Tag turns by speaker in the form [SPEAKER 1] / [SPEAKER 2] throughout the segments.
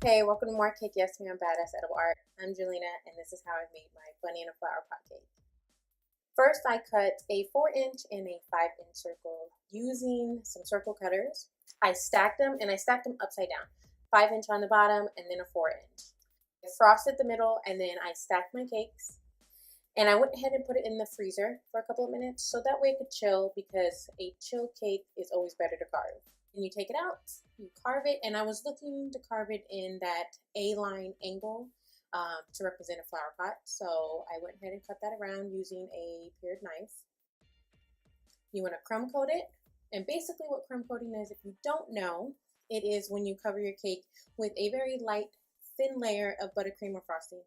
[SPEAKER 1] Hey, welcome to more Cake Yes Me on Badass Edible Art. I'm Jelena, and this is how I made my bunny in a flower pot cake. First, I cut a 4-inch and a 5-inch circle using some circle cutters. I stacked them, and I stacked them upside down. 5-inch on the bottom, and then a 4-inch. I frosted the middle, and then I stacked my cakes. And I went ahead and put it in the freezer for a couple of minutes, so that way it could chill, because a chilled cake is always better to carve. And you take it out, you carve it, and I was looking to carve it in that A-line angle to represent a flower pot. So I went ahead and cut that around using a pared knife. You want to crumb coat it, and basically what crumb coating is, if you don't know, it is when you cover your cake with a very light, thin layer of buttercream or frosting.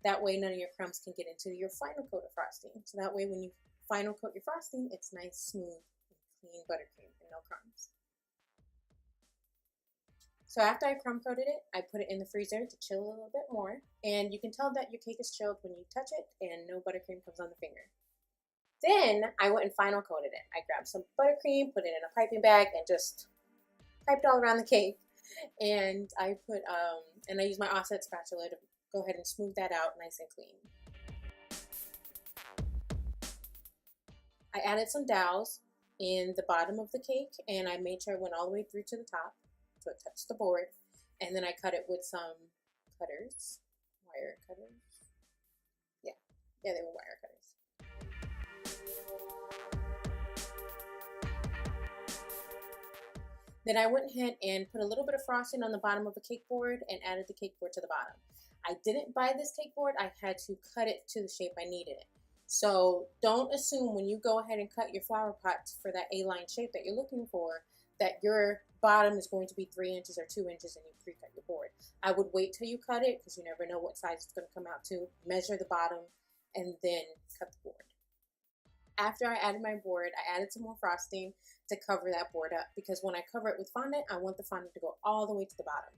[SPEAKER 1] That way none of your crumbs can get into your final coat of frosting. So that way when you final coat your frosting, it's nice, smooth, and clean buttercream and no crumbs. So after I crumb coated it, I put it in the freezer to chill a little bit more. And you can tell that your cake is chilled when you touch it and no buttercream comes on the finger. Then I went and final coated it. I grabbed some buttercream, put it in a piping bag, and just piped all around the cake. And I put, and I used my offset spatula to go ahead and smooth that out nice and clean. I added some dowels in the bottom of the cake, and I made sure it went all the way through to the top so it touched the board. And then I cut it with some cutters, wire cutters. Yeah, they were wire cutters. Then I went ahead and put a little bit of frosting on the bottom of the cake board and added the cake board to the bottom. I didn't buy this cake board. I had to cut it to the shape I needed it. So don't assume when you go ahead and cut your flower pot for that A-line shape that you're looking for that your bottom is going to be 3 inches or 2 inches and you pre-cut your board. I would wait till you cut it because you never know what size it's going to come out to. Measure the bottom and then cut the board. After I added my board, I added some more frosting to cover that board up because when I cover it with fondant, I want the fondant to go all the way to the bottom.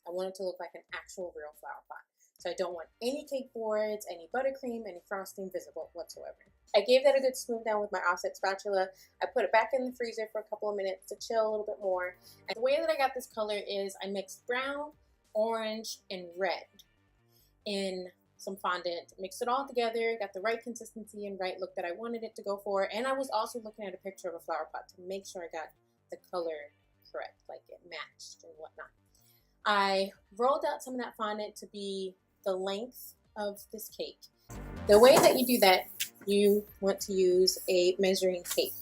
[SPEAKER 1] I want it to look like an actual real flower pot. So I don't want any cake boards, any buttercream, any frosting visible whatsoever. I gave that a good smooth down with my offset spatula. I put it back in the freezer for a couple of minutes to chill a little bit more. And the way that I got this color is I mixed brown, orange, and red in some fondant, mixed it all together, got the right consistency and right look that I wanted it to go for. And I was also looking at a picture of a flower pot to make sure I got the color correct, like it matched and whatnot. I rolled out some of that fondant to be the length of this cake. The way that you do that, you want to use a measuring tape.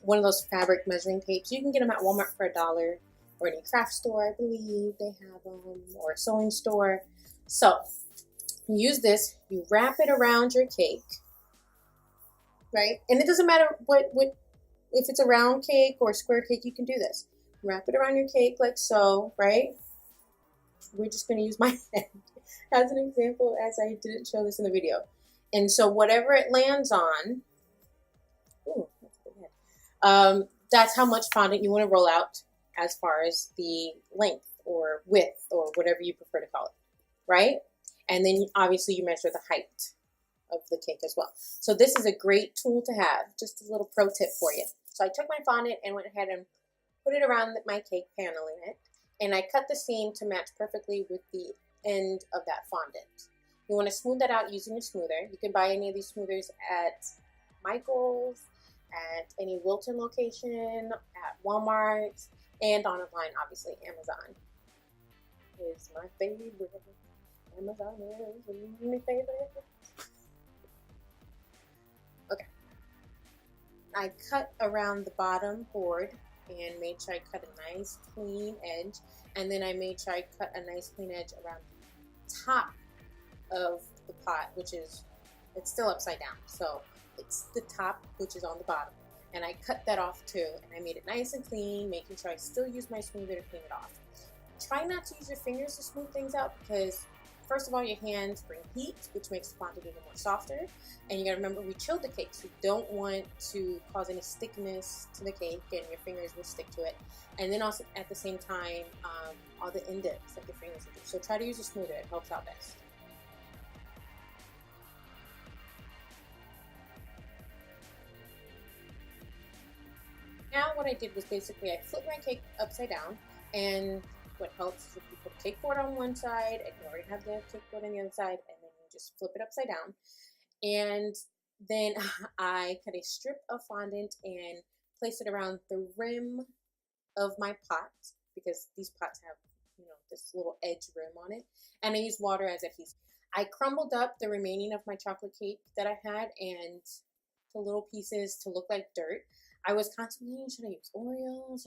[SPEAKER 1] One of those fabric measuring tapes. You can get them at Walmart for $1 or any craft store, I believe they have them, or a sewing store. So you use this, you wrap it around your cake, right? And it doesn't matter what if it's a round cake or a square cake, you can do this. Wrap it around your cake like so, right? We're just going to use my hand as an example as I didn't show this in the video. And so whatever it lands on, ooh, that's a big head. That's how much fondant you want to roll out as far as the length or width or whatever you prefer to call it, right? And then obviously you measure the height of the cake as well. So this is a great tool to have, just a little pro tip for you. So I took my fondant and went ahead and put it around my cake, paneling it. And I cut the seam to match perfectly with the end of that fondant. You want to smooth that out using a smoother. You can buy any of these smoothers at Michael's, at any Wilton location, at Walmart, and online, obviously. Amazon is my favorite. Amazon is my favorite. Okay. I cut around the bottom board and made sure I cut a nice clean edge, and then I made sure I cut a nice clean edge around the top of the pot, which is, it's still upside down, so it's the top which is on the bottom, and I cut that off too, and I made it nice and clean, making sure I still use my smoother to clean it off. Try not to use your fingers to smooth things out because first of all, your hands bring heat, which makes the fondant even more softer. And you gotta remember, we chilled the cake, so you don't want to cause any stickiness to the cake, and your fingers will stick to it. And then also at the same time, all the indents that your fingers will do. So try to use a smoother; it helps out best. Now what I did was basically I flipped my cake upside down, and what helps is if you put the cake board on one side, and you already have the cake board on the other side, and then you just flip it upside down. And then I cut a strip of fondant and place it around the rim of my pot, because these pots have, you know, this little edge rim on it, and I use water as adhesive. I crumbled up the remaining of my chocolate cake that I had and to little pieces to look like dirt. I was contemplating, should I use Oreos?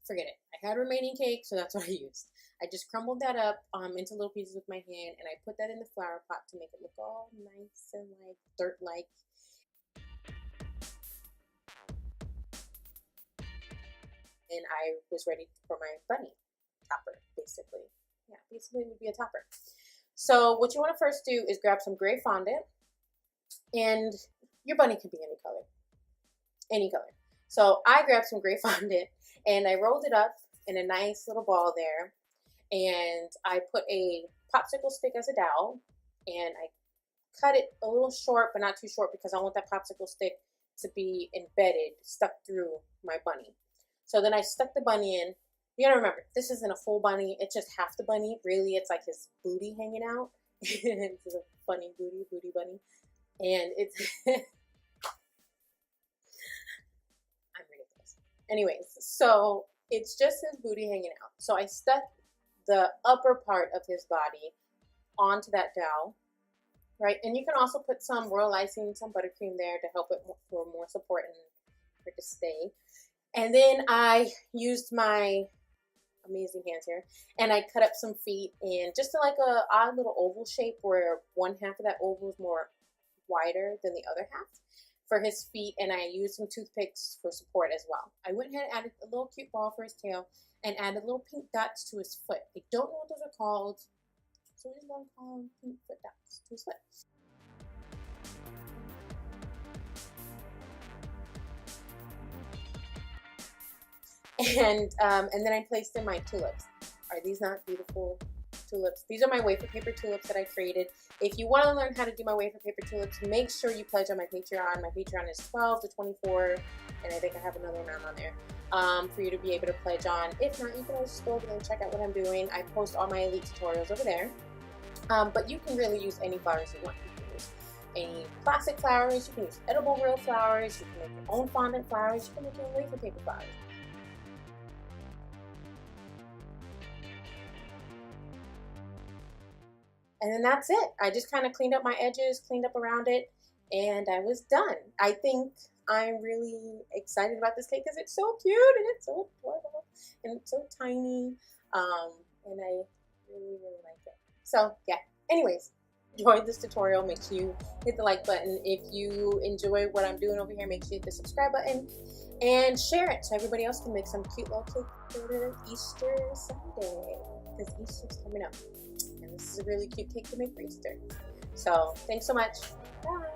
[SPEAKER 1] Forget it. I had remaining cake, so that's what I used. I just crumbled that up into little pieces with my hand, and I put that in the flower pot to make it look all nice and like dirt-like. And I was ready for my bunny topper, basically. Yeah, basically it would be a topper. So what you want to first do is grab some gray fondant, and your bunny can be any color. Any color. So I grabbed some gray fondant, and I rolled it up in a nice little ball there, and I put a popsicle stick as a dowel, and I cut it a little short, but not too short, because I want that popsicle stick to be embedded, stuck through my bunny. So then I stuck the bunny in. You gotta remember, this isn't a full bunny, it's just half the bunny. Really, it's like his booty hanging out. It's a funny booty bunny. And it's I'm ridiculous. Anyways, so it's just his booty hanging out. So I stuck the upper part of his body onto that dowel, right? And you can also put some royal icing, some buttercream there to help it for more support and for it to stay. And then I used my amazing hands here, and I cut up some feet in just like a odd little oval shape, where one half of that oval is more wider than the other half for his feet, and I used some toothpicks for support as well. I went ahead and added a little cute ball for his tail and added little pink dots to his foot. I don't know what those are called, so we just want to call them pink foot dots to his foot. And then I placed in my tulips. Are these not beautiful tulips? These are my wafer paper tulips that I created. If you want to learn how to do my wafer paper tulips, make sure you pledge on my Patreon. My Patreon is 12 to 24, and I think I have another amount on there for you to be able to pledge on. If not, you can always just go over there and check out what I'm doing. I post all my elite tutorials over there. But you can really use any flowers you want. You can use any plastic flowers, you can use edible real flowers, you can make your own fondant flowers, you can make your own wafer paper flowers. And then that's it. I just kind of cleaned up my edges, cleaned up around it, and I was done. I think I'm really excited about this cake because it's so cute and it's so adorable and it's so tiny. And I really, really like it. So yeah, anyways, enjoyed this tutorial. Make sure you hit the like button. If you enjoy what I'm doing over here, make sure you hit the subscribe button and share it so everybody else can make some cute little cake for Easter Sunday, because Easter's coming up. And this is a really cute cake to make for Easter. So thanks so much. Bye.